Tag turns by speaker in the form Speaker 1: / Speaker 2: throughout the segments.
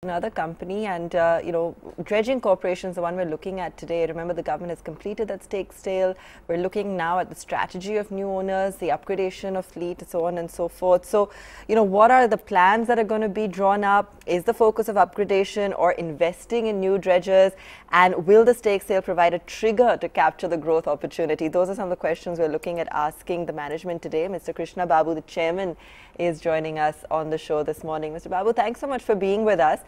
Speaker 1: another company, and Dredging Corporation is the one we're looking at today. Remember, the government has completed that stake sale. We're looking now at the strategy of new owners, the upgradation of fleet, and so on and so forth. So, what are the plans that are going to be drawn up? Is the focus of upgradation or investing in new dredgers? And will the stake sale provide a trigger to capture the growth opportunity? Those are some of the questions we're looking at asking the management today. Mr. Krishna Babu, the chairman, is joining us on the show this morning. Mr. Babu, thanks so much for being with us.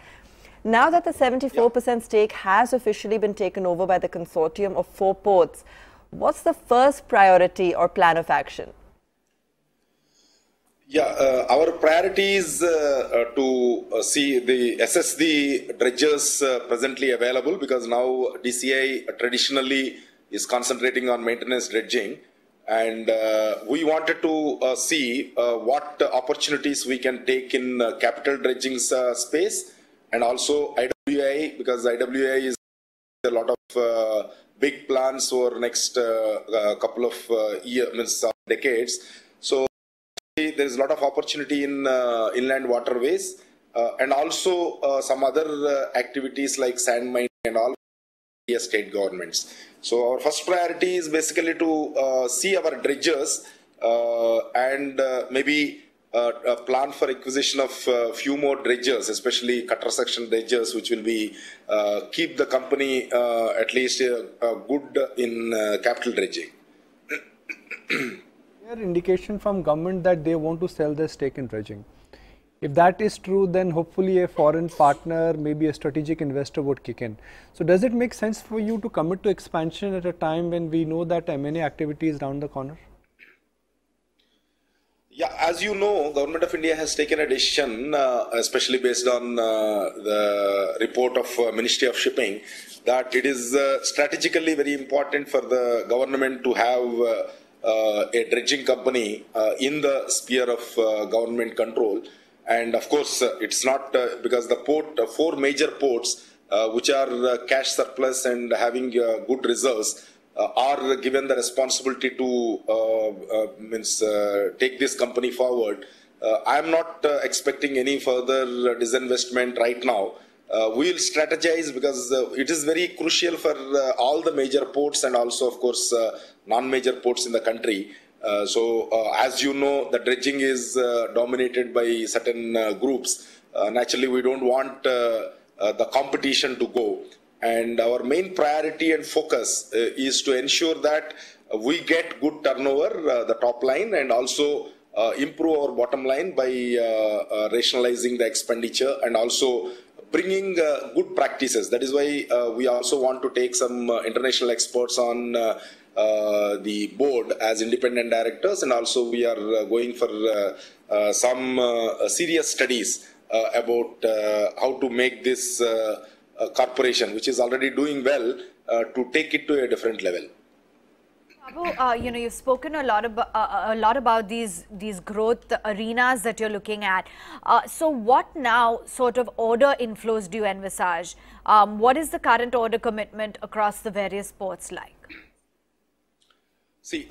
Speaker 1: Now that the 74% stake has officially been taken over by the consortium of 4 ports, what's the first priority or plan of action?
Speaker 2: Yeah, our priority is to assess the dredgers presently available, because now DCI traditionally is concentrating on maintenance dredging. And we wanted to see what opportunities we can take in capital dredging space, and also IWA, because IWA is a lot of big plans for next couple of decades. So there is a lot of opportunity in inland waterways, and also some other activities like sand mining and all state governments. So our first priority is basically to see our dredgers and maybe plan for acquisition of few more dredgers, especially cutter section dredgers, which will be keep the company at least good in capital dredging.
Speaker 3: There indication from government that they want to sell their stake in dredging. If that is true, then hopefully a foreign partner, maybe a strategic investor would kick in. So does it make sense for you to commit to expansion at a time when we know that M&A activity is around the corner?
Speaker 2: Yeah, as you know, Government of India has taken a decision, especially based on the report of Ministry of Shipping, that it is strategically very important for the government to have a dredging company in the sphere of government control. And of course, it's not because the port, 4 major ports, which are cash surplus and having good reserves, are given the responsibility to take this company forward. I am not expecting any further disinvestment right now. We will strategize, because it is very crucial for all the major ports and also, of course, non-major ports in the country. As you know, the dredging is dominated by certain groups. Naturally, we don't want the competition to go. And our main priority and focus is to ensure that we get good turnover, the top line, and also improve our bottom line by rationalizing the expenditure and also bringing good practices. That is why we also want to take some international experts on the board as independent directors, and also we are going for some serious studies about how to make this corporation, which is already doing well, to take it to a different level.
Speaker 4: Babu, you've spoken a lot about these growth arenas that you're looking at. So what now sort of order inflows do you envisage? What is the current order commitment across the various ports like?
Speaker 2: See,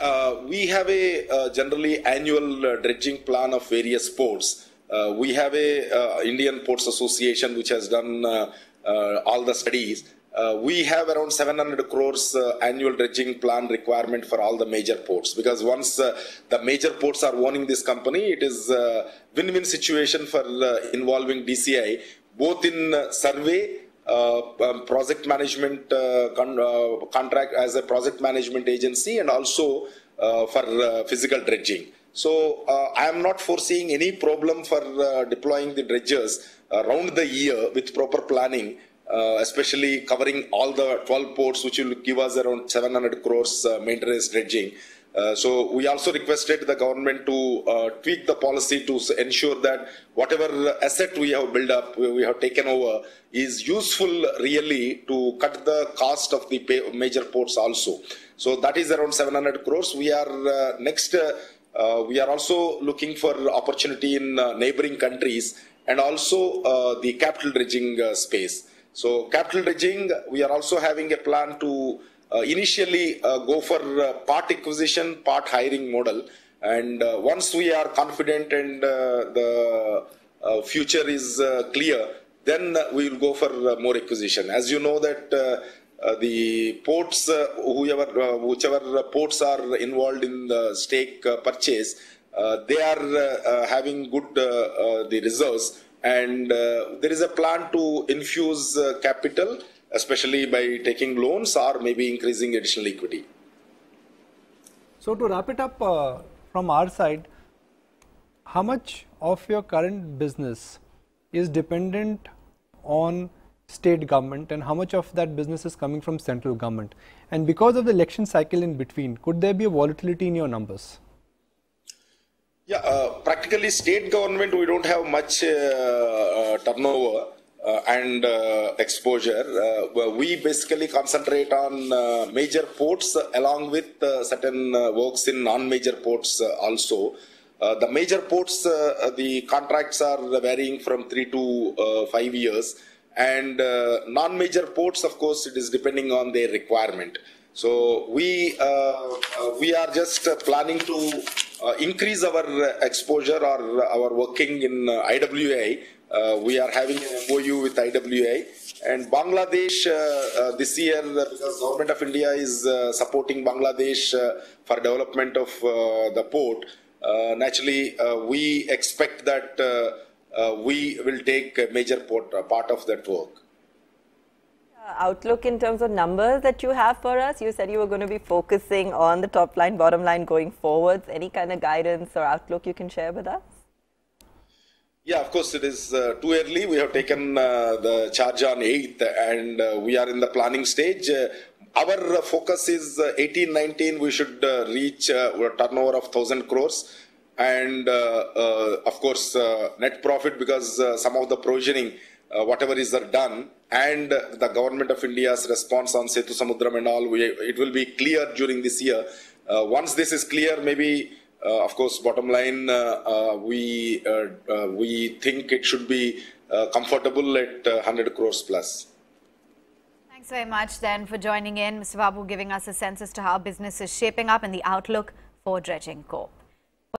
Speaker 2: we have a generally annual dredging plan of various ports. We have a Indian Ports Association which has done all the studies. We have around 700 crores annual dredging plan requirement for all the major ports, because once the major ports are owning this company, it is a win-win situation for involving DCI, both in survey, project management contract as a project management agency, and also for physical dredging. So I am not foreseeing any problem for deploying the dredgers around the year with proper planning, especially covering all the 12 ports, which will give us around 700 crores maintenance dredging. So we also requested the government to tweak the policy to ensure that whatever asset we have built up, we have taken over, is useful really to cut the cost of the major ports also. So that is around 700 crores. We are we are also looking for opportunity in neighboring countries, and also the capital dredging space. So capital dredging, we are also having a plan to initially go for part acquisition, part hiring model. And once we are confident and the future is clear, then we will go for more acquisition. As you know that the ports, whichever ports are involved in the stake purchase, they are having good the reserves, and there is a plan to infuse capital, especially by taking loans or maybe increasing additional equity.
Speaker 3: So to wrap it up from our side, how much of your current business is dependent on state government and how much of that business is coming from central government? And because of the election cycle in between, could there be a volatility in your numbers?
Speaker 2: Yeah, practically state government, we don't have much turnover and exposure. We basically concentrate on major ports along with certain works in non-major ports also. The major ports, the contracts are varying from 3 to 5 years, and non-major ports, of course, it is depending on their requirement. So we are just planning to increase our exposure or our working in IWA. We are having an MOU with IWA, and Bangladesh this year, because Government of India is supporting Bangladesh for development of the port. Naturally, we expect that we will take a major part of that work.
Speaker 1: Outlook in terms of numbers that you have for us? You said you were going to be focusing on the top line, bottom line going forwards. Any kind of guidance or outlook you can share with us?
Speaker 2: Yeah, of course, it is too early. We have taken the charge on 8th and we are in the planning stage. Our focus is 18-19, we should reach a turnover of 1,000 crores. And of course, net profit, because some of the provisioning, whatever is done, and the Government of India's response on Setu Samudram and all, it will be clear during this year. Once this is clear, maybe, of course, bottom line, we think it should be comfortable at 100 crores plus.
Speaker 4: Thanks very much then for joining in, Mr. Babu, giving us a sense as to how business is shaping up and the outlook for Dredging Corp.